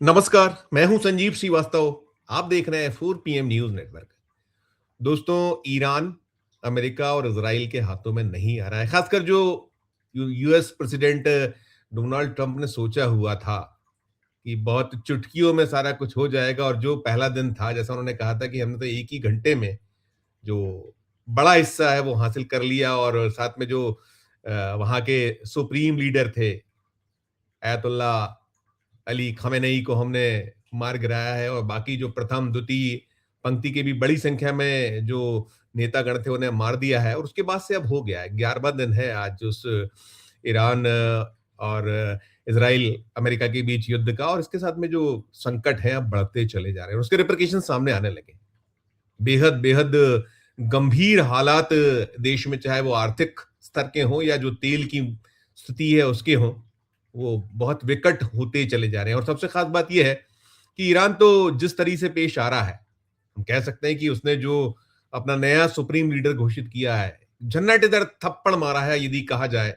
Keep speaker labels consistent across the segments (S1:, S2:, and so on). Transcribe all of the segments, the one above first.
S1: नमस्कार, मैं हूं संजीव श्रीवास्तव। आप देख रहे हैं 4 PM न्यूज नेटवर्क। दोस्तों, ईरान, अमेरिका और इजराइल के हाथों में नहीं आ रहा है। खासकर जो यूएस प्रेसिडेंट डोनाल्ड ट्रंप ने सोचा हुआ था कि बहुत चुटकियों में सारा कुछ हो जाएगा, और जो पहला दिन था, जैसा उन्होंने कहा था कि हमने तो एक ही घंटे में जो बड़ा हिस्सा है वो हासिल कर लिया, और साथ में जो वहां के सुप्रीम लीडर थे अयतुल्ला अली खमेनेई को हमने मार गिराया है, और बाकी जो प्रथम द्वितीय पंक्ति के भी बड़ी संख्या में जो नेतागण थे उन्हें मार दिया है। और उसके बाद से अब हो गया है, 11वां दिन है आज उस ईरान और इसराइल अमेरिका के बीच युद्ध का, और इसके साथ में जो संकट है अब बढ़ते चले जा रहे हैं, और उसके रिpercussions सामने आने लगे। बेहद बेहद गंभीर हालात देश में, चाहे वो आर्थिक स्तर के हों या जो तेल की स्थिति है उसके हों, वो बहुत विकट होते चले जा रहे हैं। और सबसे खास बात यह है कि ईरान तो जिस तरीके से पेश आ रहा है, हम कह सकते हैं कि उसने जो अपना नया सुप्रीम लीडर घोषित किया है, झन्नट इधर थप्पड़ मारा है यदि कहा जाए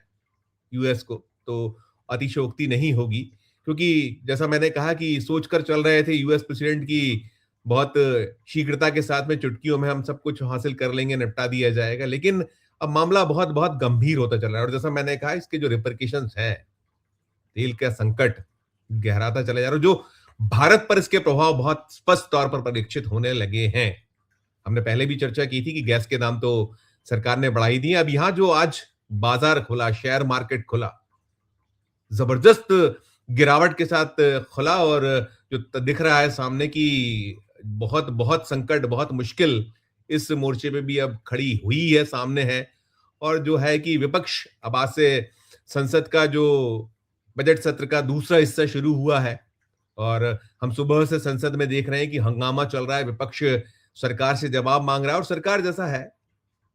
S1: यूएस को, तो अतिशयोक्ति नहीं होगी। क्योंकि जैसा मैंने कहा कि सोचकर चल रहे थे यूएस प्रेसिडेंट की बहुत शीघ्रता के साथ में चुटकियों में हम सब कुछ हासिल कर लेंगे, निपटा दिया जाएगा, लेकिन अब मामला बहुत बहुत गंभीर होता चल रहा है। और जैसा मैंने कहा, इसके जो रिpercussions हैं, तेल का संकट गहराता चला जा रहा है, जो भारत पर इसके प्रभाव बहुत स्पष्ट तौर पर परीक्षित होने लगे हैं। हमने पहले भी चर्चा की थी कि गैस के दाम तो सरकार ने बढ़ा ही दिए। अब यहां जो आज बाजार खुला, शेयर मार्केट खुला, जबरदस्त गिरावट के साथ खुला, और जो दिख रहा है सामने की बहुत बहुत संकट, बहुत मुश्किल इस मोर्चे पे भी अब खड़ी हुई है, सामने है। और जो है कि विपक्ष, अब आज से संसद का जो बजट सत्र का दूसरा हिस्सा शुरू हुआ है, और हम सुबह से संसद में देख रहे हैं कि हंगामा चल रहा है। विपक्ष सरकार से जवाब मांग रहा है, और सरकार जैसा है,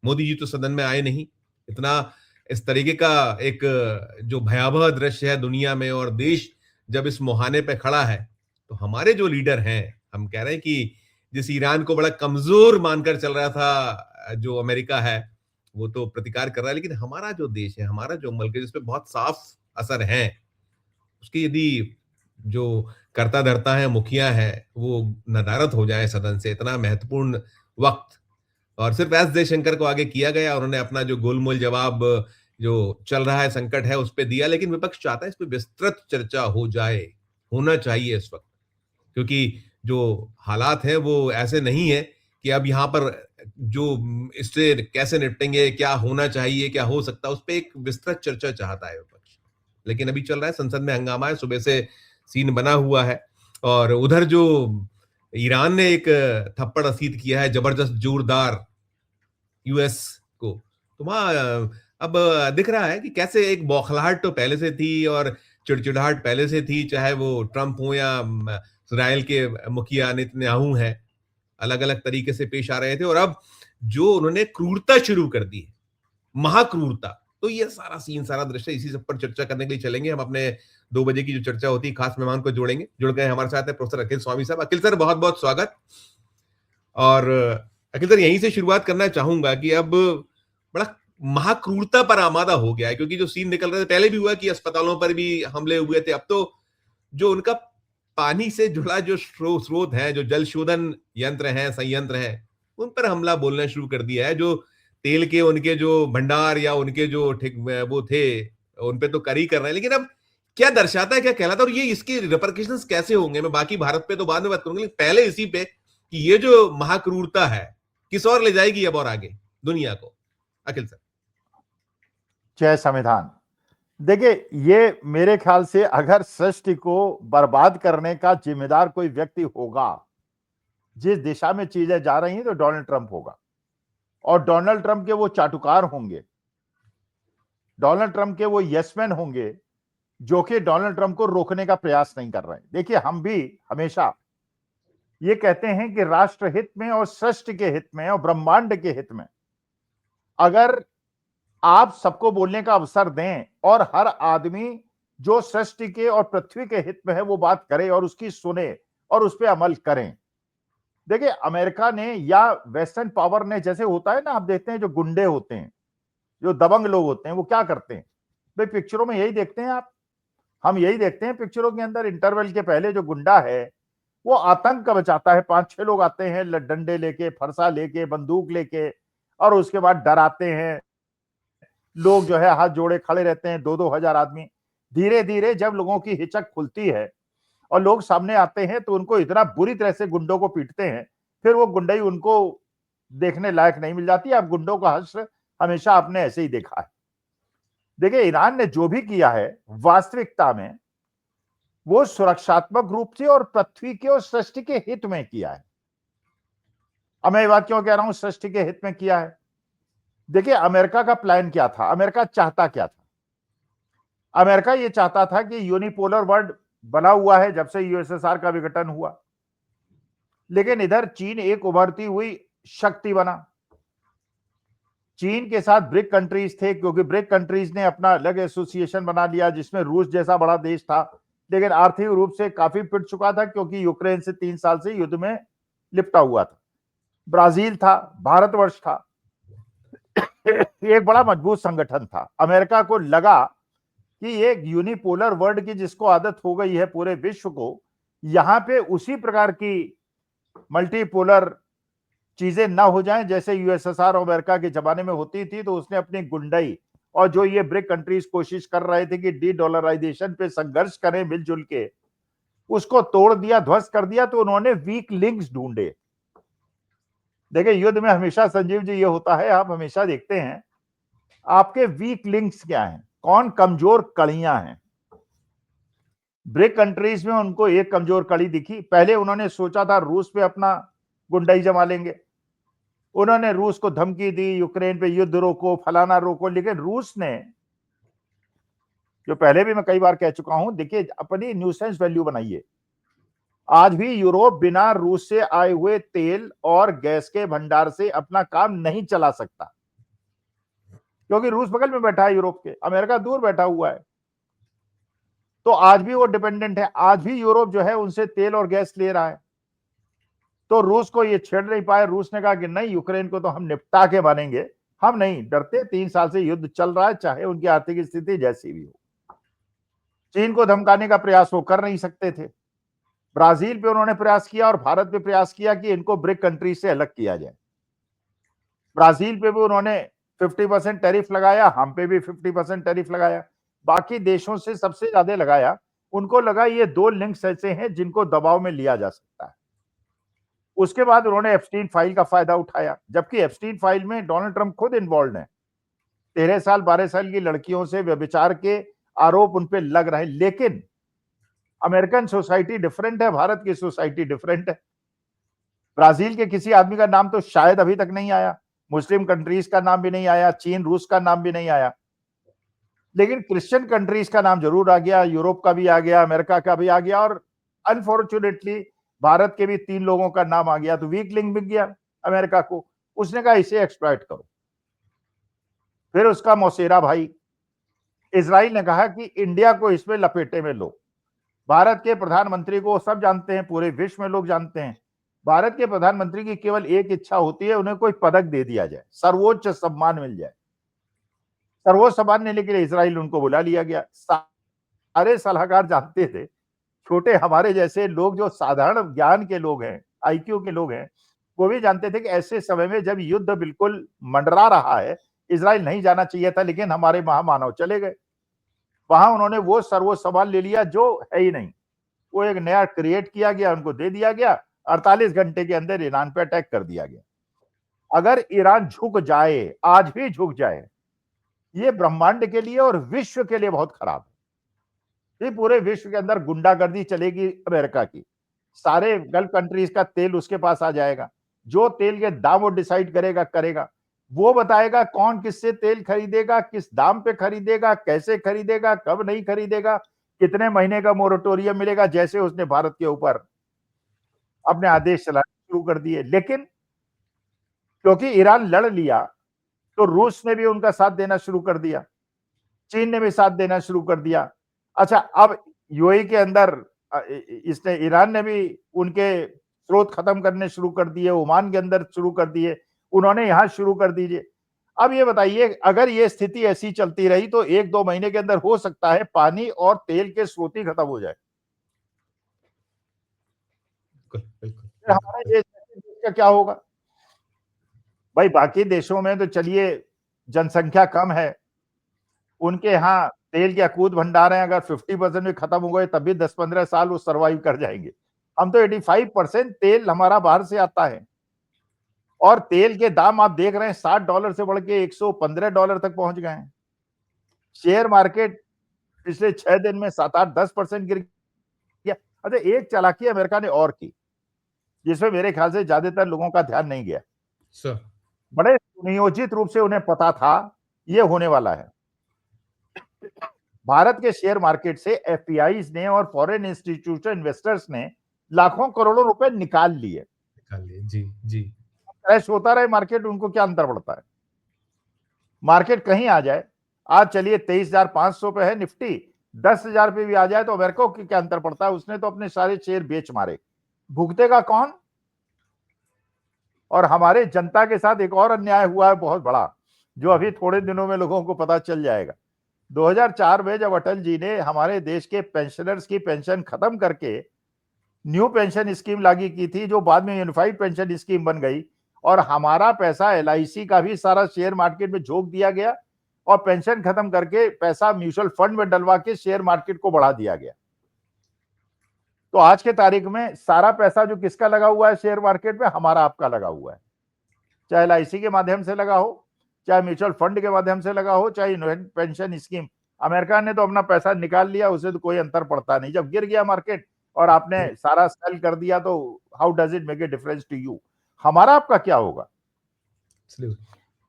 S1: मोदी जी तो सदन में आए नहीं। इतना इस तरीके का एक जो भयावह दृश्य है दुनिया में, और देश जब इस मुहाने पे खड़ा है, तो हमारे जो लीडर हैं, हम कह रहे हैं कि जिस ईरान को बड़ा कमजोर मानकर चल रहा था जो अमेरिका है, वो तो प्रतिकार कर रहा है, लेकिन हमारा जो देश है, हमारा जो मुल्क है, जिसपे बहुत साफ असर है, उसकी यदि जो कर्ता धर्ता है, मुखिया है, वो नदारत हो जाए सदन से, इतना महत्वपूर्ण वक्त, और सिर्फ एस जयशंकर को आगे किया गया, और उन्होंने अपना जो गोलमोल जवाब जो चल रहा है, संकट है, उस पे दिया। लेकिन विपक्ष चाहता है इस पे विस्तृत चर्चा हो जाए, होना चाहिए इस वक्त, क्योंकि जो हालात हैं वो ऐसे नहीं है कि अब यहाँ पर जो इससे कैसे निपटेंगे, क्या होना चाहिए, क्या हो सकता है, उस पे एक विस्तृत चर्चा चाहता है विपक्ष। लेकिन अभी चल रहा है, संसद में हंगामा है, सुबह से सीन बना हुआ है। और उधर जो ईरान ने एक थप्पड़ रसीद किया है, जबरदस्त जोरदार, यूएस को, तो वहां अब दिख रहा है कि कैसे एक बौखलाहट तो पहले से थी, और चिड़चिड़ाहट पहले से थी, चाहे वो ट्रंप हो या इसराइल के मुखिया नेतन्याहू हैं, अलग अलग तरीके से पेश आ रहे थे। और अब जो उन्होंने क्रूरता शुरू कर दी है, महाक्रूरता, तो ये सारा सीन, सारा दृश्य, इसी सब पर चर्चा करने के लिए चलेंगे। हम अपने 2 बजे की जो चर्चा होती है, खास मेहमान को जोड़ेंगे। जुड़ गए हमारे साथ है प्रोफेसर अखिल स्वामी साहब। अखिल सर, बहुत बहुत स्वागत। और अखिल सर, यहीं से शुरुआत करना चाहूंगा कि अब बड़ा महाक्रूरता पर आमादा हो गया है, क्योंकि जो सीन निकल रहे थे, पहले भी हुआ कि अस्पतालों पर भी हमले हुए थे, अब तो जो उनका पानी से जुड़ा जो स्रोत है, जो जल शोधन यंत्र है, संयंत्र है, उन पर हमला बोलना शुरू कर दिया है। जो तेल के उनके जो भंडार या उनके जो ठीक वो थे, उन पे तो कर ही कर रहे हैं, लेकिन अब क्या दर्शाता है, क्या कहलाता है, और ये इसके रिपरकशंस कैसे होंगे? मैं बाकी भारत पे तो बाद में बात करूंगा, लेकिन पहले इसी पे कि ये जो महाक्रूरता है किस और ले जाएगी अब और आगे दुनिया को। अखिल सर।
S2: जय संविधान। देखिए, ये मेरे ख्याल से अगर सृष्टि को बर्बाद करने का जिम्मेदार कोई व्यक्ति होगा, जिस दिशा में चीजें जा रही हैं, तो डोनाल्ड ट्रंप होगा। और डोनाल्ड ट्रंप के वो चाटुकार होंगे, डोनाल्ड ट्रंप के वो यसमैन होंगे, जो कि डोनाल्ड ट्रंप को रोकने का प्रयास नहीं कर रहे हैं। देखिए, हम भी हमेशा ये कहते हैं कि राष्ट्र हित में और सृष्टि के हित में और ब्रह्मांड के हित में अगर आप सबको बोलने का अवसर दें और हर आदमी जो सृष्टि के और पृथ्वी के हित में है वो बात करे और उसकी सुने और उस पर अमल करें। देखिए, अमेरिका ने या वेस्टर्न पावर ने, जैसे होता है ना, आप देखते हैं जो गुंडे होते हैं, जो दबंग लोग होते हैं, वो क्या करते हैं भाई, पिक्चरों में यही देखते हैं आप हम यही देखते हैं पिक्चरों के अंदर, इंटरवल के पहले जो गुंडा है वो आतंक का बचाता है, 5-6 लोग आते हैं डंडे लेके, फरसा लेके, बंदूक लेके, और उसके बाद डराते हैं। लोग जो है हाथ जोड़े खड़े रहते हैं, 2-2 हजार आदमी। धीरे धीरे जब लोगों की हिचक खुलती है और लोग सामने आते हैं तो उनको इतना बुरी तरह से गुंडों को पीटते हैं, फिर वो गुंडई उनको देखने लायक नहीं मिल जाती। अब गुंडों का हश्र हमेशा आपने ऐसे ही देखा है। देखिए, ईरान ने जो भी किया है वास्तविकता में वो सुरक्षात्मक रूप से और पृथ्वी के और सृष्टि के हित में किया है। अब मैं ये बात क्यों कह रहा हूं सृष्टि के हित में किया है? देखिए, अमेरिका का प्लान क्या था, अमेरिका चाहता क्या था? अमेरिका ये चाहता था कि यूनिपोलर वर्ल्ड बना हुआ है जब से यूएसएसआर का विघटन हुआ, लेकिन इधर चीन एक उभरती हुई शक्ति बना। चीन के साथ ब्रिक कंट्रीज थे, क्योंकि ब्रिक कंट्रीज ने अपना अलग एसोसिएशन बना लिया जिसमें रूस जैसा बड़ा देश था, लेकिन आर्थिक रूप से काफी पिट चुका था क्योंकि यूक्रेन से 3 साल से युद्ध में लिपटा हुआ था। ब्राजील था, भारतवर्ष था, एक बड़ा मजबूत संगठन था। अमेरिका को लगा कि एक यूनिपोलर वर्ल्ड की जिसको आदत हो गई है पूरे विश्व को, यहां पे उसी प्रकार की मल्टीपोलर चीजें ना हो जाएं जैसे यूएसएसआर और अमेरिका के जमाने में होती थी। तो उसने अपनी गुंडई और जो ये ब्रिक कंट्रीज कोशिश कर रहे थे कि डी डॉलराइजेशन पे संघर्ष करें मिलजुल के, उसको तोड़ दिया, ध्वस्त कर दिया। तो उन्होंने वीक लिंक्स ढूंढे। देखिए, युद्ध में हमेशा संजीव जी ये होता है, आप हमेशा देखते हैं आपके वीक लिंक्स क्या हैं, कौन कमजोर कड़ियां हैं। ब्रिक कंट्रीज में उनको एक कमजोर कड़ी दिखी। पहले उन्होंने सोचा था रूस पे अपना गुंडई जमा लेंगे, उन्होंने रूस को धमकी दी, यूक्रेन पे युद्ध रोको, फलाना रोको, लेकिन रूस ने, जो पहले भी मैं कई बार कह चुका हूं, देखिए अपनी न्यूसेंस वैल्यू बनाइए। आज भी यूरोप बिना रूस से आए हुए तेल और गैस के भंडार से अपना काम नहीं चला सकता, क्योंकि रूस बगल में बैठा है यूरोप के, अमेरिका दूर बैठा हुआ है। तो आज भी वो डिपेंडेंट है, आज भी यूरोप जो है उनसे तेल और गैस ले रहा है। तो रूस को ये छेड़ नहीं पाए। रूस ने कहा कि नहीं, यूक्रेन को तो हम निपटा के मानेंगे, हम नहीं डरते। 3 साल से युद्ध चल रहा है, चाहे उनकी आर्थिक स्थिति जैसी भी हो। चीन को धमकाने का प्रयास वो कर नहीं सकते थे। ब्राजील पे उन्होंने प्रयास किया और भारत पे प्रयास किया कि इनको ब्रिक कंट्री से अलग किया जाए। ब्राजील पे भी उन्होंने 50% टैरिफ लगाया, हम पे भी 50% टैरिफ लगाया, बाकी देशों से सबसे ज्यादा लगाया। उनको लगा ये 2 लिंक्स ऐसे हैं जिनको दबाव में लिया जा सकता है। उसके बाद उन्होंने एप्स्टीन फाइल का फायदा उठाया, जबकि एप्स्टीन फाइल में डोनाल्ड ट्रंप खुद इन्वॉल्व है। 13 साल 12 साल की लड़कियों से व्यभिचार के आरोप उन पे लग रहे हैं। लेकिन अमेरिकन सोसाइटी डिफरेंट है, भारत की सोसाइटी डिफरेंट है। ब्राजील के किसी आदमी का नाम तो शायद अभी तक नहीं आया, मुस्लिम कंट्रीज का नाम भी नहीं आया, चीन रूस का नाम भी नहीं आया, लेकिन क्रिश्चियन कंट्रीज का नाम जरूर आ गया, यूरोप का भी आ गया, अमेरिका का भी आ गया, और अनफॉर्चुनेटली भारत के भी 3 लोगों का नाम आ गया। तो वीक लिंक मिल गया अमेरिका को, उसने कहा इसे एक्सप्लॉइट करो। फिर उसका मौसेरा भाई इजराइल ने कहा कि इंडिया को इसमें लपेटे में लो। भारत के प्रधानमंत्री को सब जानते हैं, पूरे विश्व में लोग जानते हैं, भारत के प्रधानमंत्री की केवल एक इच्छा होती है, उन्हें कोई पदक दे दिया जाए, सर्वोच्च सम्मान मिल जाए। सर्वोच्च सम्मान लेने के लिए इजराइल उनको बुला लिया गया। सारे सलाहकार जानते थे, छोटे हमारे जैसे लोग जो साधारण ज्ञान के लोग हैं, आईक्यू के लोग हैं, वो भी जानते थे कि ऐसे समय में जब युद्ध बिल्कुल मंडरा रहा है, इजराइल नहीं जाना चाहिए था, लेकिन हमारे महामानव चले गए। वहां उन्होंने वो सर्वोच्च सम्मान ले लिया जो है ही नहीं, वो एक नया क्रिएट किया गया, उनको दे दिया गया। 48 घंटे के अंदर ईरान पे अटैक कर दिया गया। अगर ईरान झुक जाए, आज भी झुक जाए, ये ब्रह्मांड के लिए और विश्व के लिए बहुत खराब है। ये पूरे विश्व के अंदर गुंडागर्दी चलेगी अमेरिका की, सारे गल्फ कंट्रीज का तेल उसके पास आ जाएगा, जो तेल के दाम वो डिसाइड करेगा, वो बताएगा कौन किससे तेल खरीदेगा, किस दाम पे खरीदेगा, कैसे खरीदेगा, कब नहीं खरीदेगा, कितने महीने का मोरेटोरियम मिलेगा, जैसे उसने भारत के ऊपर अपने आदेश चलाने शुरू कर दिए। लेकिन क्योंकि ईरान लड़ लिया, तो रूस ने भी उनका साथ देना शुरू कर दिया, चीन ने भी साथ देना शुरू कर दिया। अच्छा, अब यूएई के अंदर इसने, ईरान ने भी उनके स्रोत खत्म करने शुरू कर दिए, ओमान के अंदर शुरू कर दिए, उन्होंने यहां शुरू कर दीजिए। अब ये बताइए, अगर ये स्थिति ऐसी चलती रही तो 1-2 महीने के अंदर हो सकता है पानी और तेल के स्रोत ही खत्म हो जाए।
S1: बिल्कुल, बिल्कुल,
S2: फिर
S1: बिल्कुल,
S2: हमारे
S1: बिल्कुल।
S2: देश का क्या होगा? भाई बाकी देशों में तो चलिए जनसंख्या कम है, उनके यहाँ तेल के अकूत भंडार हैं, अगर 50% भी खत्म हो गए तब भी 10-15 साल वो सर्वाइव कर जाएंगे। हम तो 85% तेल हमारा बाहर से आता है और तेल के दाम आप देख रहे हैं $60 से बढ़ के $115 तक पहुंच गए हैं। शेयर मार्केट पिछले 6 दिन में 7-8-10% गिर गया। अच्छा, एक चालाकी अमेरिका ने और की, जिसमें मेरे ख्याल से ज्यादातर लोगों का ध्यान नहीं गया।
S1: सर,
S2: बड़े सुनियोजित रूप से उन्हें पता था ये होने वाला है। भारत के शेयर मार्केट से एफपीआईज ने और फॉरेन इंस्टीट्यूशन इन्वेस्टर्स ने लाखों करोड़ों रुपए निकाल लिए।
S1: निकाल लिए। जी, जी।
S2: क्रैश होता रहे मार्केट, उनको क्या अंतर पड़ता है? मार्केट कहीं आ जाए, आज चलिए 23,500 पे है निफ्टी, 10,000 पे भी आ जाए तो अमेरिका को क्या अंतर पड़ता है? उसने तो अपने सारे शेयर बेच मारे। भुगतेगा कौन? और हमारे जनता के साथ एक और अन्याय हुआ है बहुत बड़ा, जो अभी थोड़े दिनों में लोगों को पता चल जाएगा। 2004 में जब अटल जी ने हमारे देश के पेंशनर्स की पेंशन खत्म करके न्यू पेंशन स्कीम लागू की थी, जो बाद में यूनिफाइड पेंशन स्कीम बन गई, और हमारा पैसा एलआईसी का भी सारा शेयर मार्केट में झोंक दिया गया और पेंशन खत्म करके पैसा म्यूचुअल फंड में डलवा के शेयर मार्केट को बढ़ा दिया गया। तो आज के तारीख में सारा पैसा जो किसका लगा हुआ है शेयर मार्केट में? हमारा आपका लगा हुआ है। चाहे एलआईसी के माध्यम से लगा हो, चाहे म्यूचुअल फंड के माध्यम से लगा हो, चाहे पेंशन स्कीम। अमेरिका ने तो अपना पैसा निकाल लिया, उसे तो कोई अंतर पड़ता नहीं। जब गिर गया मार्केट और आपने सारा सेल कर दिया तो how does it make a difference to you? हमारा आपका क्या होगा?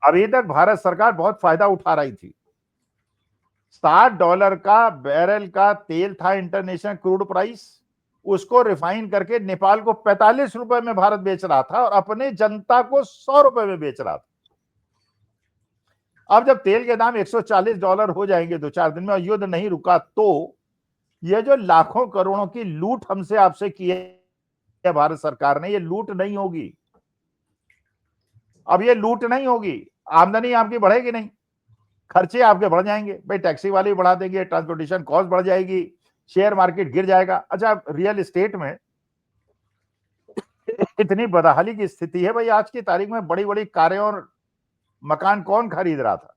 S2: अभी तक भारत सरकार बहुत फायदा उठा रही थी। $60 का बैरल का तेल था इंटरनेशनल क्रूड प्राइस, उसको रिफाइन करके नेपाल को 45 रुपए में भारत बेच रहा था और अपने जनता को 100 रुपए में बेच रहा था। अब जब तेल के दाम $140 हो जाएंगे 2-4 दिन में और युद्ध नहीं रुका, तो ये जो लाखों करोड़ों की लूट हमसे आपसे की है भारत सरकार ने, ये लूट नहीं होगी। अब ये लूट नहीं होगी, आमदनी आपकी बढ़ेगी नहीं, खर्चे आपके बढ़ जाएंगे। भाई टैक्सी वाले बढ़ा देंगे, ट्रांसपोर्टेशन कॉस्ट बढ़ जाएगी, शेयर मार्केट गिर जाएगा। अच्छा, रियल एस्टेट में इतनी बदहाली की स्थिति है, भाई आज की तारीख में बड़ी बड़ी कारें और मकान कौन खरीद रहा था?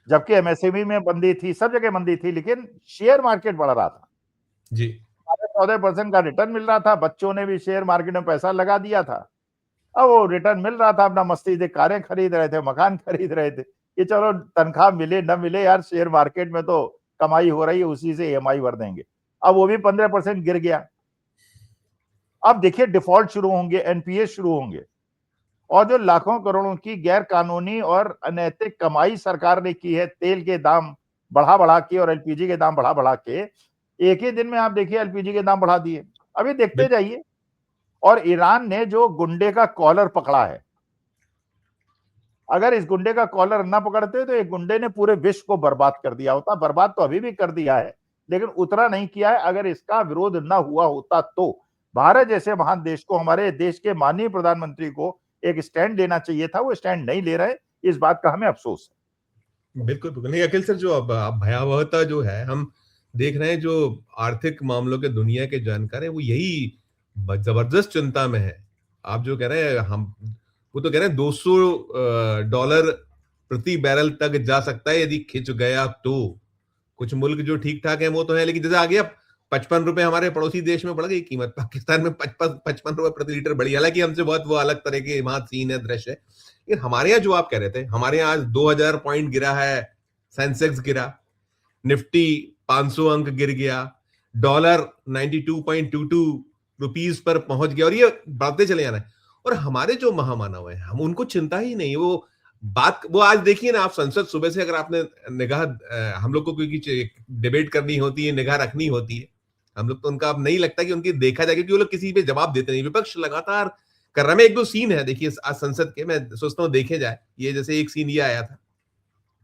S2: जबकि एमएसएमई में बंदी थी, सब जगह बंदी थी, लेकिन शेयर मार्केट बढ़ रहा था
S1: जी।
S2: 14% का रिटर्न मिल रहा था, बच्चों ने भी शेयर मार्केट में पैसा लगा दिया था। अब वो रिटर्न मिल रहा था, अपना मस्ती से कारें खरीद रहे थे, मकान खरीद रहे थे। ये चलो तनख्वाह मिले न मिले यार, शेयर मार्केट में तो कमाई हो रही है, उसी से ईएमआई भर देंगे। अब वो भी 15% गिर गया। अब देखिए डिफॉल्ट शुरू होंगे, एनपीए शुरू होंगे, और जो लाखों करोड़ों की गैर कानूनी और अनैतिक कमाई सरकार ने की है तेल के दाम बढ़ा बढ़ा के और एलपीजी के दाम बढ़ा बढ़ा के, एक ही दिन में आप देखिए एलपीजी के दाम बढ़ा दिए। अभी देखते जाइए। और ईरान ने जो गुंडे का कॉलर पकड़ा है, अगर इस गुंडे का कॉलर ना पकड़ते तो एक गुंडे ने पूरे विश्व को बर्बाद कर दिया होता। बर्बाद तो अभी भी कर दिया है, लेकिन उतना नहीं किया है। अगर इसका विरोध ना हुआ होता तो भारत जैसे महान देश को, हमारे देश के माननीय प्रधानमंत्री को एक स्टैंड लेना चाहिए था। वो स्टैंड नहीं ले रहे, इस बात का हमें अफसोस है।
S1: बिल्कुल, बिल्कुल। नहीं अखिल सर, जो अब भयावहता जो है हम देख रहे हैं, जो आर्थिक मामलों के दुनिया के जानकार हैं, वो यही जबरदस्त चिंता में है। आप जो कह रहे हैं, हम वो तो कह रहे हैं $200 प्रति बैरल तक जा सकता है यदि खिंच गया तो। कुछ मुल्क जो ठीक ठाक है वो तो है, लेकिन जैसे आ गया 55 रुपए, हमारे पड़ोसी देश में बढ़ गई कीमत, पाकिस्तान में 55 रुपए प्रति लीटर बढ़ी। हालांकि हमसे बहुत वो अलग तरह के वहां सीन है, दृश्य है। लेकिन हमारे यहाँ जो आप कह रहे थे, हमारे यहाँ आज 2000 पॉइंट गिरा है, सेंसेक्स गिरा, निफ्टी 500 अंक गिर गया, डॉलर 92.22 रुपीस पर पहुंच गया, और ये बढ़ते चले जाना है। और हमारे जो महामानव है, हम उनको चिंता ही नहीं। वो आज देखिए ना, आप संसद सुबह से अगर आपने निगाह, हम लोग को क्योंकि डिबेट करनी होती है, निगाह रखनी होती है, हम लोग तो उनका अब नहीं लगता कि उनकी देखा जाए, क्योंकि वो लोग किसी पे जवाब देते नहीं। विपक्ष लगातार कर रहा है। एक दो सीन है देखिए आज संसद के, मैं सोचता हूँ देखे जाए। ये जैसे एक सीन ये आया था,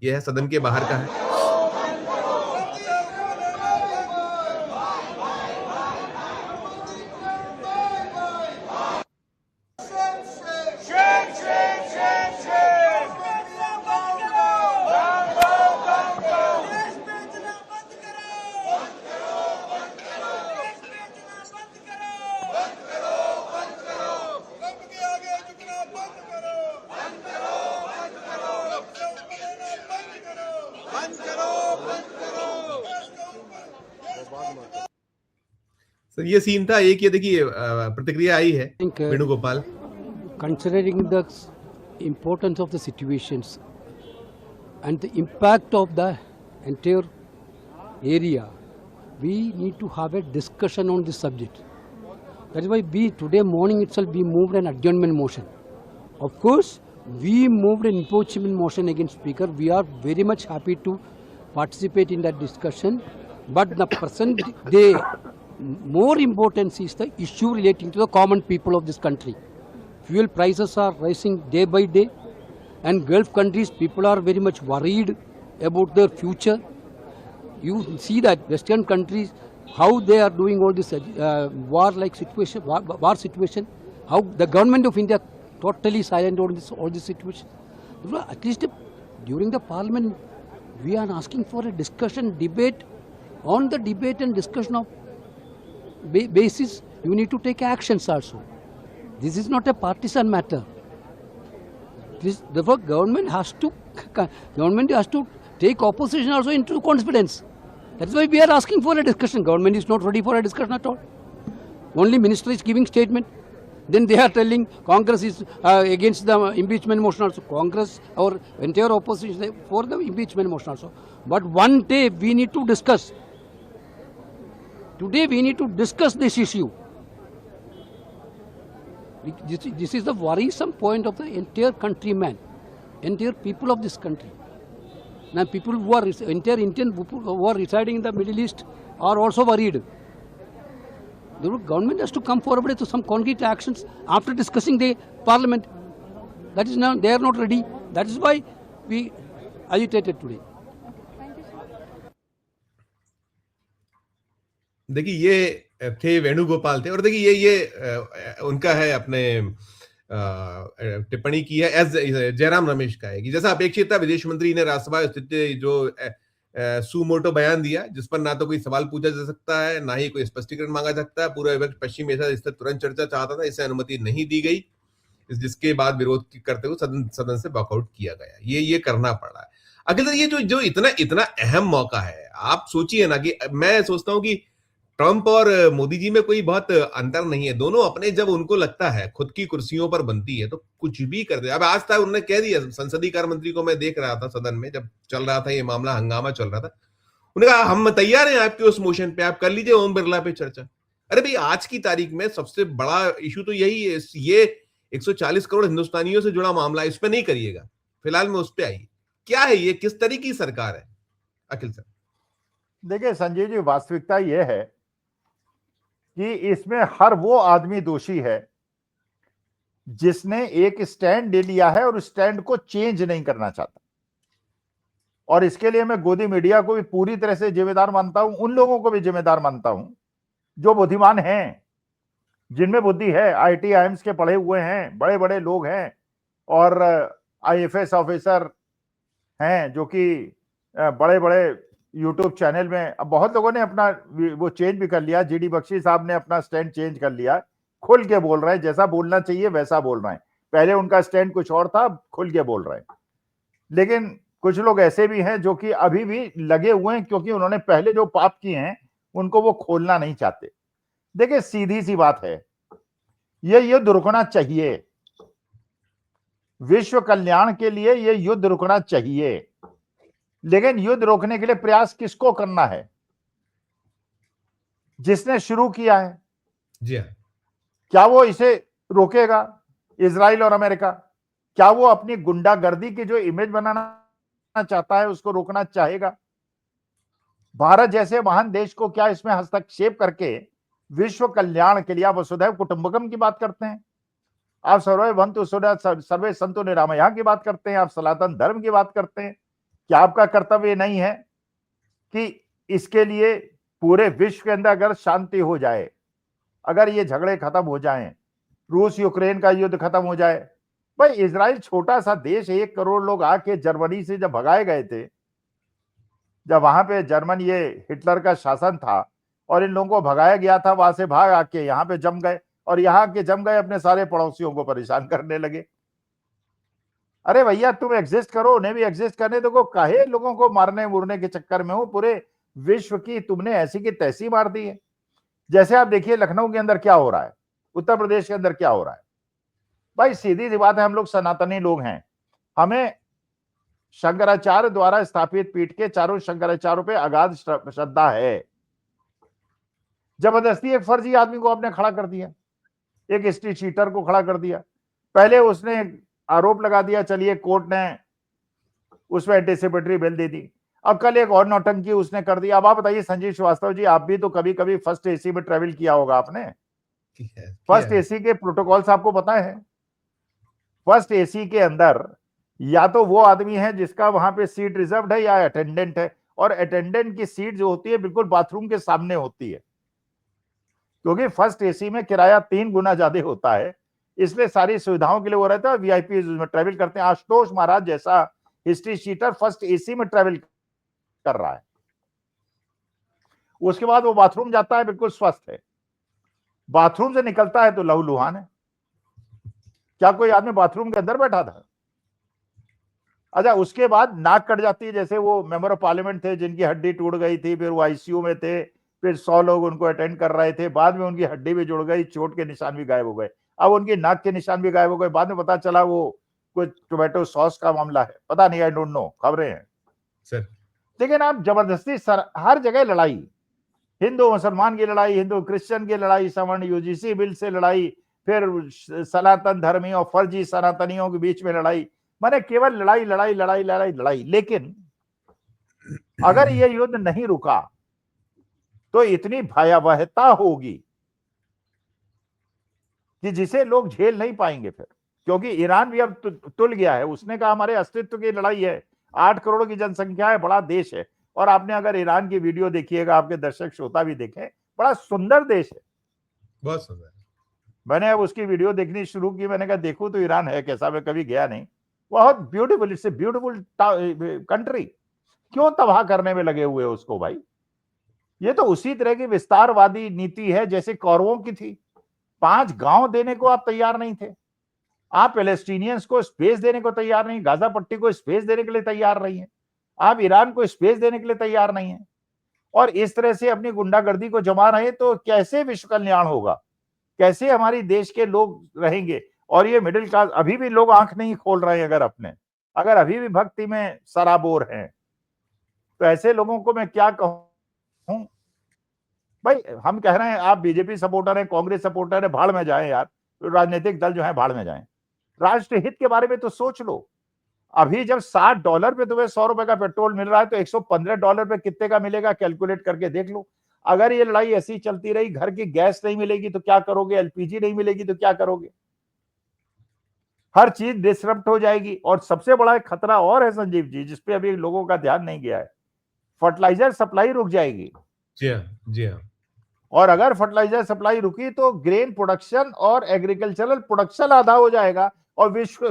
S1: ये है सदन के बाहर का है। सर ये सीन था एक, ये देखिए प्रतिक्रिया आई है
S3: think
S1: Venugopal.
S3: considering the importance of the situations and the impact of the entire area, we need to have a discussion on this subject. That is why today morning itself we moved an adjournment motion. Of course, we moved an impeachment motion against Speaker. We are very much happy to participate in that discussion. But the present day, more importance is the issue relating to the common people of this country. Fuel prices are rising day by day, and Gulf countries people are very much worried about their future. You see that Western countries, how they are doing all this war-like situation, war situation, how the government of India totally silent on this all this situation. At least during the parliament, we are asking for a discussion, debate. On the debate and discussion of basis, you need to take actions also. This is not a partisan matter. Therefore, government has to take opposition also into confidence. That's why we are asking for a discussion. Government is not ready for a discussion at all. Only minister is giving statement. Then they are telling Congress is against the impeachment motion also. Congress, our entire opposition is for the impeachment motion also. But one day we need to discuss. Today we need to discuss this issue. This is the worrisome point of the entire countryman, entire people of this country. Now people who are entire Indian who are residing in the Middle East are also worried. The government has to come forward to some concrete actions after discussing the parliament. That is now they are not ready. That is why we agitated today.
S1: देखिए ये थे वेणुगोपाल थे, और देखिए ये उनका है अपने टिप्पणी की है एज जयराम रमेश का है कि जैसा अपेक्षित था विदेश मंत्री ने राज्यसभा स्थित जो सुमोटो बयान दिया जिस पर ना तो कोई सवाल पूछा जा सकता है ना ही कोई स्पष्टीकरण मांगा जा सकता है। पूरा विपक्ष पश्चिम एशिया स्थित तुरंत चर्चा चाहता था, इसे अनुमति नहीं दी गई, जिसके बाद विरोध करते हुए सदन से वॉकआउट किया गया। ये करना पड़ा है। अगर ये जो इतना अहम मौका है, आप सोचिए ना कि मैं सोचता हूं कि ट्रंप और मोदी जी में कोई बहुत अंतर नहीं है। दोनों अपने जब उनको लगता है खुद की कुर्सियों पर बनती है तो कुछ भी कर दे। अब आज तक उन्होंने कह दिया, संसदीय कार्य मंत्री को मैं देख रहा था सदन में जब चल रहा था ये मामला, हंगामा चल रहा था, उन्होंने कहा हम तैयार हैं आपके उस मोशन पे, आप कर लीजिए ओम बिरला पे चर्चा। अरे भाई आज की तारीख में सबसे बड़ा इशू तो यही है, ये 140 करोड़ हिंदुस्तानियों से जुड़ा मामला है, इस पे नहीं करिएगा, फिलहाल में उस पे आइए। क्या है ये, किस तरह की सरकार है अखिल सर?
S2: देखिए संजय जी, वास्तविकता यह है कि इसमें हर वो आदमी दोषी है जिसने एक स्टैंड ले लिया है और स्टैंड को चेंज नहीं करना चाहता। और इसके लिए मैं गोदी मीडिया को भी पूरी तरह से जिम्मेदार मानता हूं, उन लोगों को भी जिम्मेदार मानता हूं जो बुद्धिमान हैं, जिनमें बुद्धि है, आईटी आईएम्स के पढ़े हुए हैं, बड़े बड़े लोग हैं और आईएफएस ऑफिसर हैं जो कि बड़े बड़े यूट्यूब चैनल में। अब बहुत लोगों ने अपना वो चेंज भी कर लिया। जीडी बख्शी साहब ने अपना स्टैंड चेंज कर लिया, खुल के बोल रहे हैं, जैसा बोलना चाहिए वैसा बोल रहे हैं। पहले उनका स्टैंड कुछ और था, खुल के बोल रहे हैं। लेकिन कुछ लोग ऐसे भी हैं जो कि अभी भी लगे हुए हैं क्योंकि उन्होंने पहले जो पाप किए हैं उनको वो खोलना नहीं चाहते। देखिए सीधी सी बात है, ये युद्ध रुकना चाहिए, विश्व कल्याण के लिए ये युद्ध रुकना चाहिए। लेकिन युद्ध रोकने के लिए प्रयास किसको करना है? जिसने शुरू किया है।
S1: जी हाँ।
S2: क्या वो इसे रोकेगा? इजराइल और अमेरिका, क्या वो अपनी गुंडागर्दी की जो इमेज बनाना चाहता है उसको रोकना चाहेगा? भारत जैसे महान देश को क्या इसमें हस्तक्षेप करके विश्व कल्याण के लिए, आप वसुधैव कुटुंबकम की बात करते हैं, आप सर्वे संतु निरामया की बात करते हैं, आप सनातन धर्म की बात करते हैं। क्या आपका कर्तव्य नहीं है कि इसके लिए पूरे विश्व के अंदर अगर शांति हो जाए, अगर ये झगड़े खत्म हो जाएं, रूस यूक्रेन का युद्ध खत्म हो जाए। भाई इजराइल छोटा सा देश, 1 करोड़ लोग आके जर्मनी से जब भगाए गए थे, जब वहां पे जर्मन ये हिटलर का शासन था और इन लोगों को भगाया गया था, वहां से भाग आके यहाँ पे जम गए और यहाँ के जम गए, अपने सारे पड़ोसियों को परेशान करने लगे। अरे भैया तुम एग्जिस्ट करो, उन्हें भी एग्जिस्ट करने दो, काहे लोगों को मारने मुरने के चक्कर में हो? पूरे विश्व की तुमने ऐसी की तैसी मार दी है। जैसे आप देखिए लखनऊ के अंदर क्या हो रहा है, उत्तर प्रदेश के अंदर क्या हो रहा है। भाई सीधी सी बात है, हम लोग सनातनी लोग हैं, हमें शंकराचार्य द्वारा स्थापित पीठ के चारों शंकराचार्यों पे अगाध श्रद्धा है। जबरदस्ती एक फर्जी आदमी को आपने खड़ा कर दिया, एक स्ट्रीट शीटर को खड़ा कर दिया। पहले उसने आरोप लगा दिया, चलिए कोर्ट ने उसमें एंटीसिपेटरी बिल दे दी। अब कल एक और नौटंकी उसने कर दिया। अब आप बताइए संजीव श्रीवास्तव जी, आप भी तो कभी कभी फर्स्ट एसी में ट्रेवल किया होगा आपने। फर्स्ट एसी के प्रोटोकॉल्स आपको पता है? फर्स्ट एसी के अंदर या तो वो आदमी है जिसका वहां पे सीट रिजर्व्ड है, या अटेंडेंट है। और अटेंडेंट की सीट जो होती है बिल्कुल बाथरूम के सामने होती है, क्योंकि फर्स्ट एसी में किराया 3 गुना ज्यादा होता है, इसलिए सारी सुविधाओं के लिए वो रहता है। वीआईपी में ट्रेवल करते हैं। आशुतोष महाराज जैसा हिस्ट्री शीटर फर्स्ट एसी में ट्रेवल कर रहा है, उसके बाद वो बाथरूम जाता है, बिल्कुल स्वस्थ है। बाथरूम से निकलता है तो लहूलुहान है। क्या कोई आदमी बाथरूम के अंदर बैठा था? अच्छा, उसके बाद नाक कट जाती है। जैसे वो मेंबर ऑफ पार्लियामेंट थे जिनकी हड्डी टूट गई थी, फिर वो आईसीयू में थे, फिर 100 लोग उनको अटेंड कर रहे थे, बाद में उनकी हड्डी भी जुड़ गई, चोट के निशान भी गायब हो गए। अब उनकी नाक के निशान भी गायब हो गए। बाद में पता चला वो कुछ टोमेटो सॉस का मामला है, पता नहीं, आई डोंट नो, खबरें हैं
S1: सर।
S2: लेकिन आप जबरदस्ती हर जगह लड़ाई, हिंदू मुसलमान की लड़ाई, हिंदू क्रिश्चियन की लड़ाई, सवर्ण यूजीसी बिल से लड़ाई, फिर सनातन धर्मी और फर्जी सनातनियों के बीच में लड़ाई। माने केवल लड़ाई लड़ाई लड़ाई लड़ाई लड़ाई। लेकिन अगर ये युद्ध नहीं रुका तो इतनी भयावहता होगी कि जिसे लोग झेल नहीं पाएंगे फिर। क्योंकि ईरान भी अब तुल गया है, उसने कहा हमारे अस्तित्व की लड़ाई है। 8 करोड़ की जनसंख्या है, बड़ा देश है। और आपने अगर ईरान की वीडियो देखिएगा, आपके दर्शक श्रोता भी देखें, बड़ा सुंदर देश है,
S1: बहुत सुंदर।
S2: मैंने अब उसकी वीडियो देखनी शुरू की, मैंने कहा देखूं तो ईरान है कैसा, मैं कभी गया नहीं। बहुत beautiful, it's a beautiful country. क्यों तबाह करने में लगे हुए उसको भाई? ये तो उसी तरह की विस्तारवादी नीति है जैसे कौरवों की थी। 5 गांव देने को आप तैयार नहीं थे। आप पैलेस्टीनियंस को स्पेस देने को तैयार नहीं, गाजा पट्टी को स्पेस देने के लिए तैयार नहीं है, आप ईरान को स्पेस देने के लिए तैयार नहीं है, और इस तरह से अपनी गुंडागर्दी को जमा रहे। तो कैसे विश्व कल्याण होगा? कैसे हमारी देश के लोग रहेंगे? और ये मिडिल क्लास अभी भी लोग आंख नहीं खोल रहे हैं। अगर अभी भी भक्ति में सराबोर हैं, तो ऐसे लोगों को मैं क्या कहूं भाई? हम कह रहे हैं आप बीजेपी सपोर्टर हैं, कांग्रेस सपोर्टर है, भाड़ में जाएं यार। राजनीतिक दल जो है भाड़ में जाएं। राष्ट्र हित के बारे में तो सोच लो। अभी जब $60 पे तुम्हें $100 का पेट्रोल मिल रहा है, तो $115 पे कितने का मिलेगा? कैलकुलेट करके देख लो। अगर ये लड़ाई ऐसी चलती रही, घर की गैस नहीं मिलेगी तो क्या करोगे? एलपीजी नहीं मिलेगी तो क्या करोगे? हर चीज डिसरप्ट हो जाएगी। और सबसे बड़ा एक खतरा और है संजीव जी, जिसपे अभी लोगों का ध्यान नहीं गया है। फर्टिलाइजर सप्लाई रुक जाएगी।
S1: जी हाँ, जी हाँ।
S2: और अगर फर्टिलाइजर सप्लाई रुकी तो ग्रेन प्रोडक्शन और एग्रीकल्चरल प्रोडक्शन आधा हो जाएगा और विश्व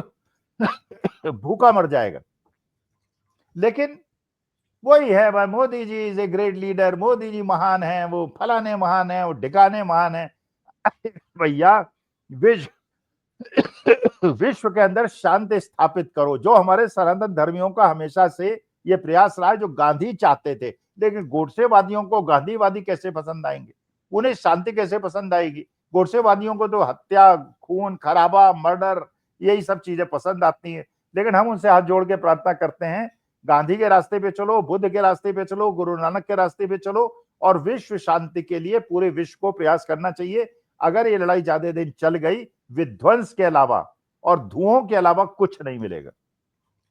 S2: भूखा मर जाएगा। लेकिन वही है भाई, Modi ji is a great leader, Modi ji महान है, वो फलाने महान है, वो ढिकाने महान है। भैया विश्व के अंदर शांति स्थापित करो, जो हमारे सनातन धर्मियों का हमेशा से ये प्रयास रहा है, जो गांधी चाहते थे। लेकिन गोडसेवादियों को गांधीवादी कैसे पसंद आएंगे? उन्हें शांति कैसे पसंद आएगी? गोडसेवादियों को तो हत्या, खून खराबा, मर्डर, यही सब चीजें पसंद आती हैं। लेकिन हम उनसे हाथ जोड़ के प्रार्थना करते हैं, गांधी के रास्ते पे चलो, बुद्ध के रास्ते पे चलो, गुरु नानक के रास्ते पे चलो, और विश्व शांति के लिए पूरे विश्व को प्रयास करना चाहिए। अगर ये लड़ाई ज्यादा दिन चल गई, विध्वंस के अलावा और धुओं के अलावा कुछ नहीं मिलेगा।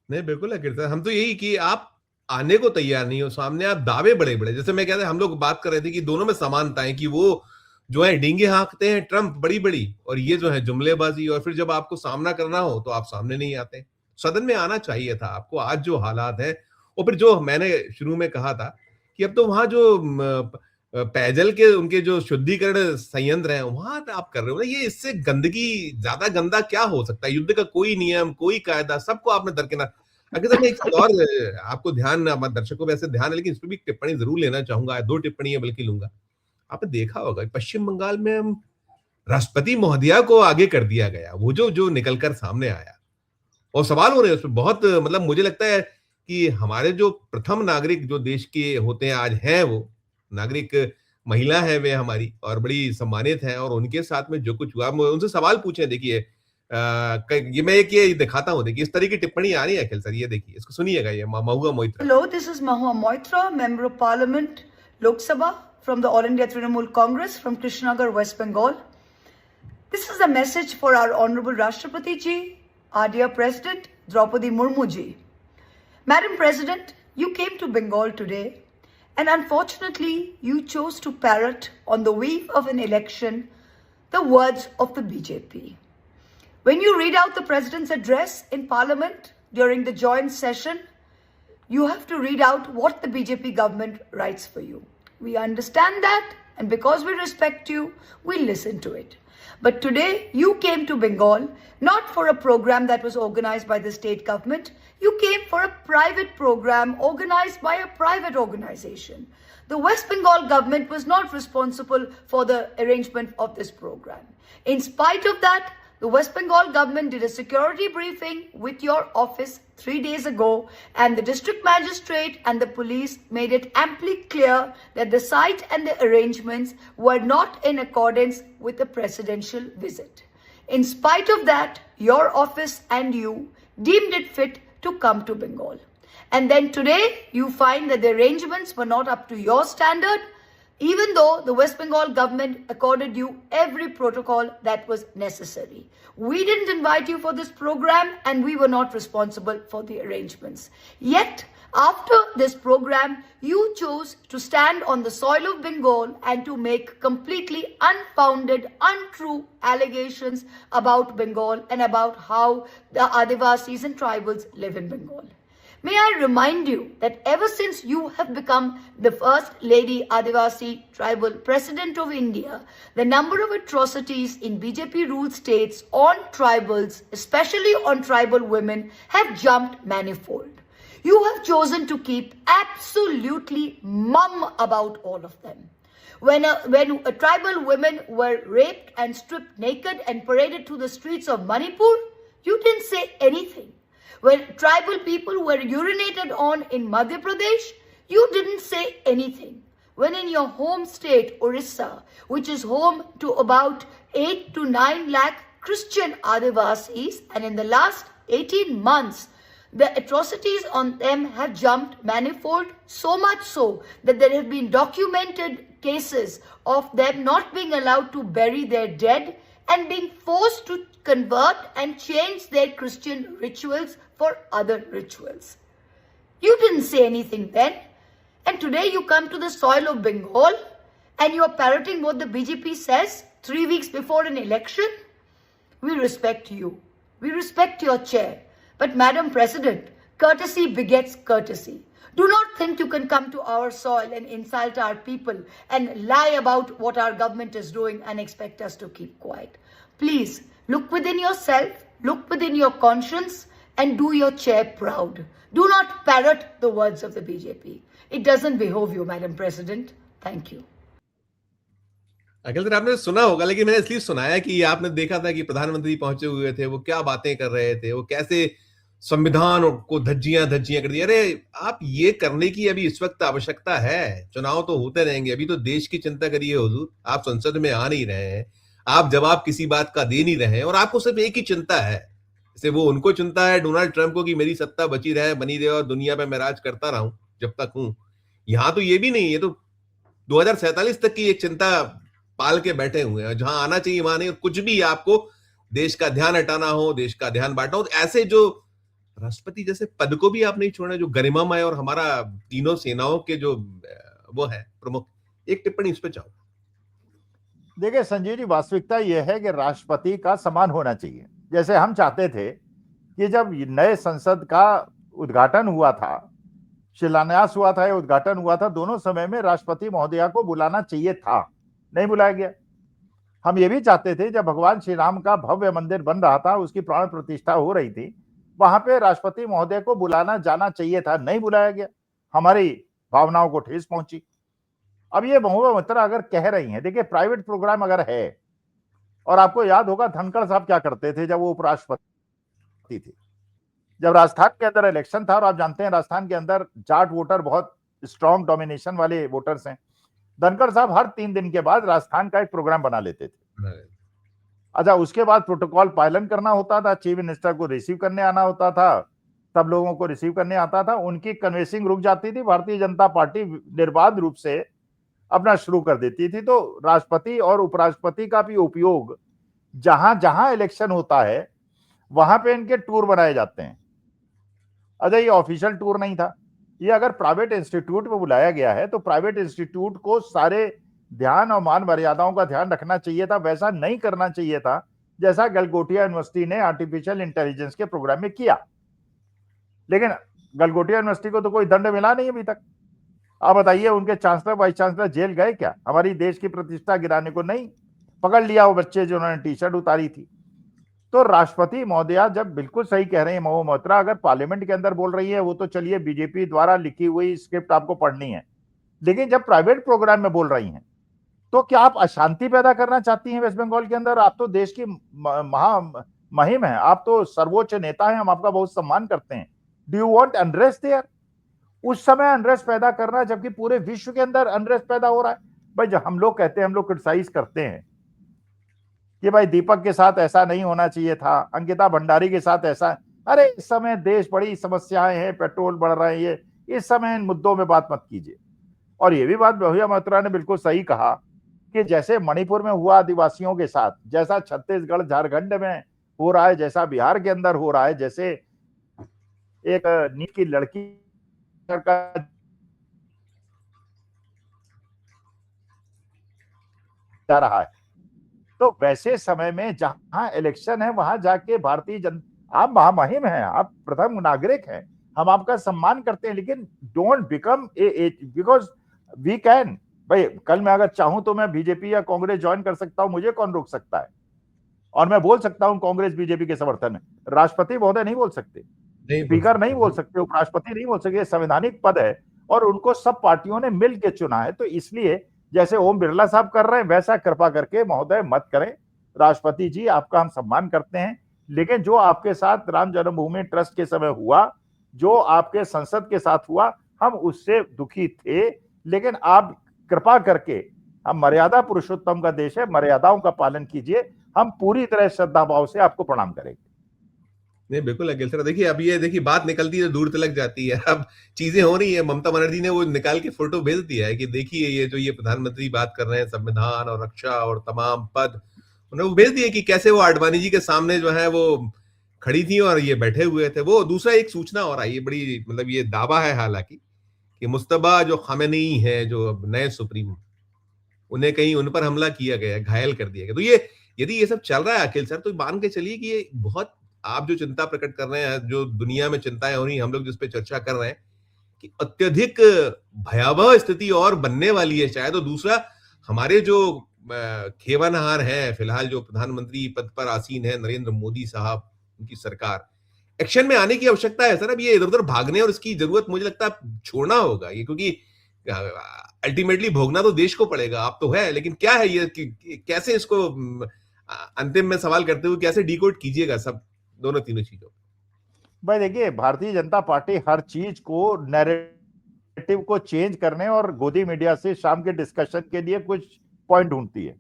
S1: नहीं, बिल्कुल है कीर्तन। हम तो यही कि आप आने को तैयार नहीं हो, सामने आप दावे बड़े बड़े, जैसे मैं कहते हैं, हम लोग बात कर रहे थे कि दोनों में समानता है, कि वो जो है डींगे हाँकते हैं ट्रंप बड़ी बड़ी, और ये जो है जुमलेबाजी, और फिर जब आपको सामना करना हो तो आप सामने नहीं आते। सदन में आना चाहिए था आपको। आज जो हालात है, और फिर जो मैंने शुरू में कहा था कि अब तो वहां जो पेयजल के उनके जो शुद्धिकरण संयंत्र हैं, वहां आप कर रहे हो ना, ये इससे गंदगी ज्यादा गंदा क्या हो सकता है? युद्ध का कोई नियम, कोई कायदा, सबको आपने दरकिनार। अगर मैं एक चीज और आपको ध्यान, हमारे दर्शकों पे ऐसे ध्यान है, लेकिन इस पर भी टिप्पणी जरूर लेना चाहूंगा, 2 टिप्पणियां बल्कि लूंगा। आपने देखा होगा पश्चिम बंगाल में हम राष्ट्रपति महोदया को आगे कर दिया गया, वो जो निकलकर सामने आया, और सवाल हो रहे हैं उस पर बहुत, मतलब मुझे लगता है कि हमारे जो प्रथम नागरिक जो देश के होते हैं आज हैं, वो नागरिक महिला है वे हमारी और बड़ी सम्मानित हैं, और उनके साथ में जो कुछ हुआ, हम उनसे सवाल पूछे। देखिए ये मैं एक ये दिखाता हूँ, देखिए इस तरह की टिप्पणी आ रही है अखिल सर, ये देखिए, इसको सुनिएगा, ये Mahua Moitra.
S4: Hello, this is Mahua Moitra, Member of Parliament, Lok Sabha, from the All India Trinamool Congress from Krishnanagar, West Bengal. This is a message for our Honorable Rashtrapati Ji, our dear President, Draupadi Murmu Ji. Madam President, you came to Bengal today, and unfortunately, you chose to parrot on the eve of an election the words of the BJP. When you read out the President's address in Parliament during the joint session, you have to read out what the BJP government writes for you. We understand that, and because we respect you, we listen to it. But today, you came to Bengal not for a program that was organized by the state government. You came for a private program organized by a private organization. The West Bengal government was not responsible for the arrangement of this program. In spite of that, the West Bengal government did a security briefing with your office 3 days ago, and the district magistrate and the police made it amply clear that the site and the arrangements were not in accordance with the presidential visit. In spite of that, your office and you deemed it fit to come to Bengal. And then today, you find that the arrangements were not up to your standard, even though the West Bengal government accorded you every protocol that was necessary. We didn't invite you for this program, and we were not responsible for the arrangements. Yet, after this program, you chose to stand on the soil of Bengal and to make completely unfounded, untrue allegations about Bengal and about how the Adivasis and tribals live in Bengal. May I remind you that ever since you have become the first Lady Adivasi Tribal President of India, the number of atrocities in BJP ruled states on tribals, especially on tribal women, have jumped manifold. You have chosen to keep absolutely mum about all of them. When tribal women were raped and stripped naked and paraded through the streets of Manipur, you didn't say anything. When tribal people were urinated on in Madhya Pradesh, you didn't say anything. When in your home state, Orissa, which is home to about 8 to 9 lakh Christian Adivasis, and in the last 18 months, the atrocities on them have jumped manifold, so much so that there have been documented cases of them not being allowed to bury their dead and being forced to convert and change their Christian rituals for other rituals. You didn't say anything then, and today you come to the soil of Bengal and you are parroting what the BJP says 3 weeks before an election. We respect you. We respect your chair. But Madam President, courtesy begets courtesy. Do not think you can come to our soil and insult our people and lie about what our government is doing and expect us to keep quiet. Please, look within yourself, look within your conscience, and do your chair proud. Do not parrot the words of the BJP. It doesn't behove you, Madam President. Thank you.
S1: Akhil sir, आपने सुना होगा, लेकिन मैंने इसलिए सुनाया कि आपने देखा था कि प्रधानमंत्री पहुंचे हुए थे, वो क्या बातें कर रहे थे, वो कैसे संविधान को धज्जियां कर दी। अरे आप ये करने की अभी इस वक्त आवश्यकता है? चुनाव तो होते रहेंगे, अभी तो देश की चिंता करिए हुजूर। आप संसद में आ नहीं रहे हैं, आप जवाब किसी बात का दे नहीं रहे हैं, और आपको सिर्फ एक ही चिंता है, जैसे वो उनको चिंता है डोनाल्ड ट्रंप को कि मेरी सत्ता बची रहे, बनी रहे और दुनिया पे मैं राज करता रहूं जब तक हूं। यहां तो ये भी नहीं, ये तो 2047 तक की एक चिंता पाल के बैठे हुए हैं। जहां आना चाहिए वहां नहीं, कुछ भी आपको देश का ध्यान हटाना हो, देश का ध्यान बांटना हो, तो ऐसे जो राष्ट्रपति जैसे पद को भी आप नहीं छोड़े, जो गरिमामय और हमारा तीनों सेनाओं के जो वो है प्रमुख। एक टिप्पणी इस पे चाहूं।
S2: देखिए संजय जी, वास्तविकता यह है कि राष्ट्रपति का सम्मान होना चाहिए। जैसे हम चाहते थे कि जब नए संसद का उद्घाटन हुआ था, शिलान्यास हुआ था या उद्घाटन हुआ था, दोनों समय में राष्ट्रपति महोदया को बुलाना चाहिए था, नहीं बुलाया गया। हम ये भी चाहते थे जब भगवान श्री राम का भव्य मंदिर बन रहा था, उसकी प्राण प्रतिष्ठा हो रही थी, वहां पे राष्ट्रपति महोदय को बुलाना जाना चाहिए था, नहीं बुलाया गया। हमारी भावनाओं को ठेस पहुंची। अब ये महुआ मोइत्रा अगर कह रही हैं, देखिए प्राइवेट प्रोग्राम अगर है, और आपको याद होगा धनखड़ साहब क्या करते थे जब वो उपराष्ट्रपति थे, जब राजस्थान के अंदर इलेक्शन था, और आप जानते हैं राजस्थान के अंदर जाट वोटर बहुत स्ट्रॉन्ग डोमिनेशन वाले वोटर्स हैं, धनखड़ साहब हर 3 दिन के बाद राजस्थान का एक प्रोग्राम बना लेते थे। अच्छा, उसके बाद प्रोटोकॉल पालन करना होता था, चीफ मिनिस्टर को रिसीव करने आना होता था, सब लोगों को रिसीव करने आता था, उनकी कन्वेंसिंग रुक जाती थी, भारतीय जनता पार्टी निर्बाध रूप से अपना शुरू कर देती थी। तो राष्ट्रपति और उपराष्ट्रपति का भी उपयोग जहां जहां इलेक्शन होता है वहां पे इनके टूर बनाए जाते हैं। अच्छा, ये ऑफिशियल टूर नहीं था, ये अगर प्राइवेट इंस्टीट्यूट में बुलाया गया है तो प्राइवेट इंस्टीट्यूट को सारे ध्यान और मान मर्यादाओं का ध्यान रखना चाहिए था, वैसा नहीं करना चाहिए था जैसा गलगोटिया यूनिवर्सिटी ने आर्टिफिशियल इंटेलिजेंस के प्रोग्राम में किया। लेकिन गलगोटिया यूनिवर्सिटी को तो कोई दंड मिला नहीं अभी तक। आप बताइए, उनके चांसलर वाइस चांसलर जेल गए क्या? हमारी देश की प्रतिष्ठा गिराने को नहीं, पकड़ लिया वो बच्चे जिन्होंने टी शर्ट उतारी थी। तो राष्ट्रपति महोदया जब बिल्कुल सही कह रहे हैं महो मोहतरा, अगर पार्लियामेंट के अंदर बोल रही है वो तो चलिए बीजेपी द्वारा लिखी हुई स्क्रिप्ट आपको पढ़नी है, लेकिन जब प्राइवेट प्रोग्राम में बोल रही हैं तो क्या आप अशांति पैदा करना चाहती हैं वेस्ट बंगाल के अंदर? आप तो देश की महा महिम है, आप तो सर्वोच्च नेता हैं, हम आपका बहुत सम्मान करते हैं। Do you want unrest there? उस समय अनरेस्ट पैदा करना जबकि पूरे विश्व के अंदर अनरेस्ट पैदा हो रहा है। भाई जब हम लोग कहते हैं, हम लोग क्रिटिसाइज करते हैं कि भाई दीपक के साथ ऐसा नहीं होना चाहिए था, अंकिता भंडारी के साथ ऐसा, अरे इस समय देश बड़ी समस्याएं हैं, पेट्रोल बढ़ रहे हैं, ये इस समय इन मुद्दों में बात मत कीजिए। और ये भी बात भैया मथुरा ने बिल्कुल सही कहा कि जैसे मणिपुर में हुआ आदिवासियों के साथ, जैसा छत्तीसगढ़ झारखंड में हो रहा है, जैसा बिहार के अंदर हो रहा है, जैसे एक नीट की लड़की का जा रहा है, तो वैसे समय में जहां इलेक्शन है वहां जाके भारतीय जनता, आप महामहिम हैं, आप प्रथम नागरिक हैं, हम आपका सम्मान करते हैं, लेकिन don't become because we can. भाई कल मैं अगर चाहूं तो मैं बीजेपी या कांग्रेस ज्वाइन कर सकता हूं, मुझे कौन रोक सकता है? और मैं बोल सकता हूं कांग्रेस बीजेपी के समर्थन में, राष्ट्रपति महोदय नहीं बोल सकते, स्पीकर नहीं बोल सकते, उपराष्ट्रपति नहीं बोल सकते, संवैधानिक पद है और उनको सब पार्टियों ने मिल के चुना है। तो इसलिए जैसे ओम बिरला साहब कर रहे हैं वैसा कृपा करके महोदय मत करें। राष्ट्रपति जी आपका हम सम्मान करते हैं, लेकिन जो आपके साथ राम जन्मभूमि ट्रस्ट के समय हुआ, जो आपके संसद के साथ हुआ, हम उससे दुखी थे, लेकिन आप कृपा करके, हम मर्यादा पुरुषोत्तम का देश है, मर्यादाओं का पालन कीजिए, हम पूरी तरह श्रद्धा भाव से आपको प्रणाम करेंगे।
S1: नहीं बिल्कुल अखिल सर, देखिए अब ये देखिए बात निकलती है तो दूर तलक जाती है, अब चीजें हो रही है। ममता बनर्जी ने वो निकाल के फोटो भेज दिया है कि देखिए ये जो ये प्रधानमंत्री बात कर रहे हैं संविधान और रक्षा और तमाम पद, उन्होंने वो भेज दिए कि कैसे वो आडवाणी जी के सामने जो है वो खड़ी थी और ये बैठे हुए थे। वो दूसरा एक सूचना और आई है, बड़ी मतलब ये दावा है हालांकि कि मुस्तबा जो खामेनेई है, जो नए सुप्रीम, उन्हें कहीं उन पर हमला किया गया, घायल कर दिया गया। तो ये यदि ये सब चल रहा है अखिल सर, तो मान के चलिए कि ये बहुत, आप जो चिंता प्रकट कर रहे हैं, जो दुनिया में चिंताएं हो रही हैं, हम लोग जिस पे चर्चा कर रहे हैं कि अत्यधिक भयावह स्थिति और बनने वाली है शायद। और दूसरा, हमारे जो खेवानहार है फिलहाल, जो प्रधानमंत्री पद पर आसीन है नरेंद्र मोदी साहब, उनकी सरकार, एक्शन में आने की आवश्यकता है सर। अब ये इधर उधर भागने और इसकी जरूरत मुझे लगता है छोड़ना होगा ये, क्योंकि अल्टीमेटली भोगना तो देश को पड़ेगा। आप तो है, लेकिन क्या है ये कैसे इसको अंतिम में सवाल करते हुए कैसे डिकोड कीजिएगा सब दोनों तीनों चीजों?
S2: भाई देखिए, भारतीय जनता पार्टी हर चीज को, नैरेटिव को चेंज करने और गोदी मीडिया से शाम के डिस्कशन के लिए कुछ पॉइंट ढूंढती है।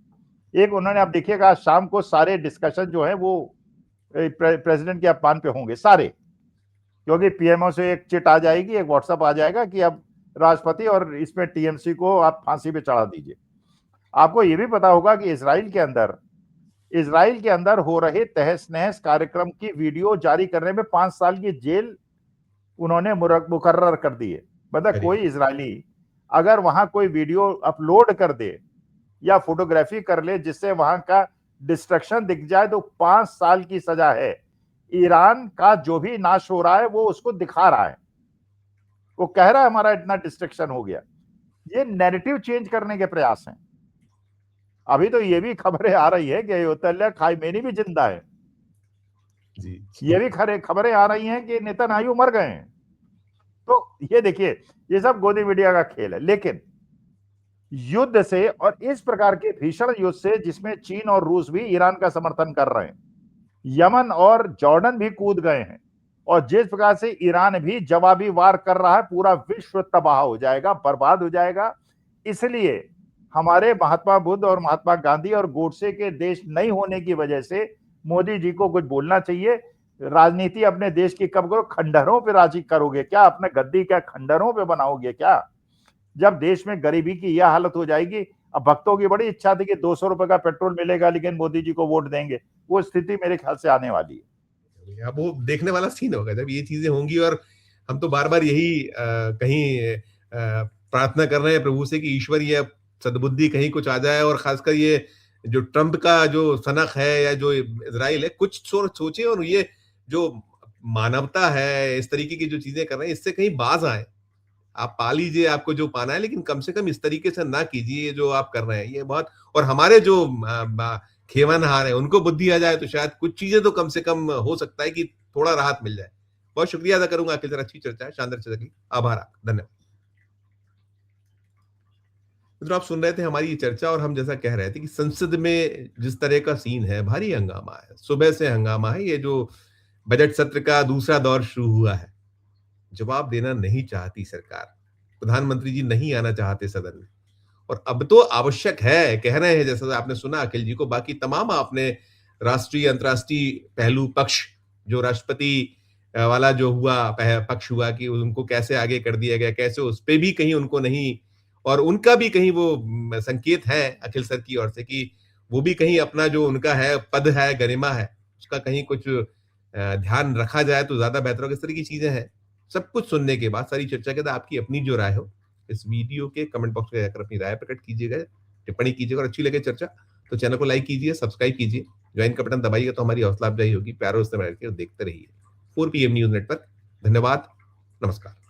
S2: एक उन्होंने, आप देखिएगा शाम को सारे डिस्कशन जो है वो प्रेसिडेंट के अपमान पे होंगे सारे, क्योंकि पीएमओ से एक चिट आ जाएगी, एक व्हाट्सएप आ जाएगा कि अब राष्ट्रपति और इसमें टीएमसी को आप फांसी पे चढ़ा दीजिए। आपको ये भी पता होगा कि इजराइल के अंदर हो रहे तहस नहस कार्यक्रम की वीडियो जारी करने में 5 साल की जेल उन्होंने मुकर्रर कर दी है। मतलब कोई इजरायली अगर वहां कोई वीडियो अपलोड कर दे या फोटोग्राफी कर ले जिससे वहां का डिस्ट्रक्शन दिख जाए तो 5 साल की सजा है। ईरान का जो भी नाश हो रहा है वो उसको दिखा रहा है, वो कह रहा है हमारा इतना डिस्ट्रक्शन हो गया। ये नैरेटिव चेंज करने के प्रयास हैं। अभी तो ये भी खबरें आ रही है कि अयोतल्या खामेनी भी जिंदा है जी। ये भी खबरें आ रही हैं कि नेतन्याहू मर गए हैं। तो ये देखिए, ये सब गोदी मीडिया का खेल है। लेकिन युद्ध से, और इस प्रकार के भीषण युद्ध से जिसमें चीन और रूस भी ईरान का समर्थन कर रहे हैं, यमन और जॉर्डन भी कूद गए हैं, और जिस प्रकार से ईरान भी जवाबी वार कर रहा है, पूरा विश्व तबाह हो जाएगा, बर्बाद हो जाएगा। इसलिए हमारे महात्मा बुद्ध और महात्मा गांधी और गोडसे के देश नहीं होने की वजह से मोदी जी को कुछ बोलना चाहिए। राजनीति अपने देश की कब करो? खंडहरों पे राजी करोगे क्या? अपने गद्दी क्या खंडहरों पे बनाओगे क्या? जब देश में गरीबी की यह हालत हो जाएगी, अब भक्तों की बड़ी इच्छा थी कि 200 रुपए का पेट्रोल मिलेगा लेकिन मोदी जी को वोट देंगे, वो स्थिति मेरे ख्याल से आने वाली है।
S1: अब वो देखने वाला सीन होगा जब ये चीजें होंगी। और हम तो बार बार यही कहीं प्रार्थना कर रहे हैं प्रभु से कि ईश्वर ये सद्बुद्धि कहीं कुछ आ जाए, और खासकर ये जो ट्रंप का जो सनक है या जो इजराइल है कुछ सोचे, और ये जो मानवता है, इस तरीके की जो चीजें कर रहे हैं, इससे कहीं बाज आए। आप पा लीजिए आपको जो पाना है, लेकिन कम से कम इस तरीके से ना कीजिए ये जो आप कर रहे हैं, ये बहुत। और हमारे जो खेवनहार है उनको बुद्धि आ जाए तो शायद कुछ चीजें तो कम से कम हो सकता है कि थोड़ा राहत मिल जाए। बहुत शुक्रिया अदा करूंगा अखिल सर, अच्छी चर्चा है, शानदार चर्चा की, आभार आपका, धन्यवाद। मित्रों, आप सुन रहे थे हमारी ये चर्चा, और हम जैसा कह रहे थे कि संसद में जिस तरह का सीन है, भारी हंगामा है, सुबह से हंगामा है। ये जो बजट सत्र का दूसरा दौर शुरू हुआ है, जवाब देना नहीं चाहती सरकार, प्रधानमंत्री जी नहीं आना चाहते सदन में, और अब तो आवश्यक है, कह रहे हैं, जैसा आपने सुना अखिल जी को, बाकी तमाम आपने राष्ट्रीय अंतर्राष्ट्रीय पहलू पक्ष, जो राष्ट्रपति वाला जो हुआ पक्ष हुआ कि उनको कैसे आगे कर दिया गया, कैसे उस पे भी कहीं उनको नहीं, और उनका भी कहीं वो संकेत है अखिल सर की ओर से कि वो भी कहीं अपना जो उनका है पद है, गरिमा है, उसका कहीं कुछ ध्यान रखा जाए तो ज्यादा बेहतर होगा। इस तरह की चीजें हैं। सब कुछ सुनने के बाद, सारी चर्चा के बाद, आपकी अपनी जो राय हो, इस वीडियो के कमेंट बॉक्स में जाकर अपनी राय प्रकट कीजिएगा, टिप्पणी कीजिएगा, और अच्छी लगे चर्चा तो चैनल को लाइक कीजिए, सब्सक्राइब कीजिए, ज्वाइन का बटन दबाइएगा तो हमारी हौसला अफजाई होगी। प्यारो से बैठ के देखते रहिए 4 PM न्यूज नेटवर्क। धन्यवाद, नमस्कार।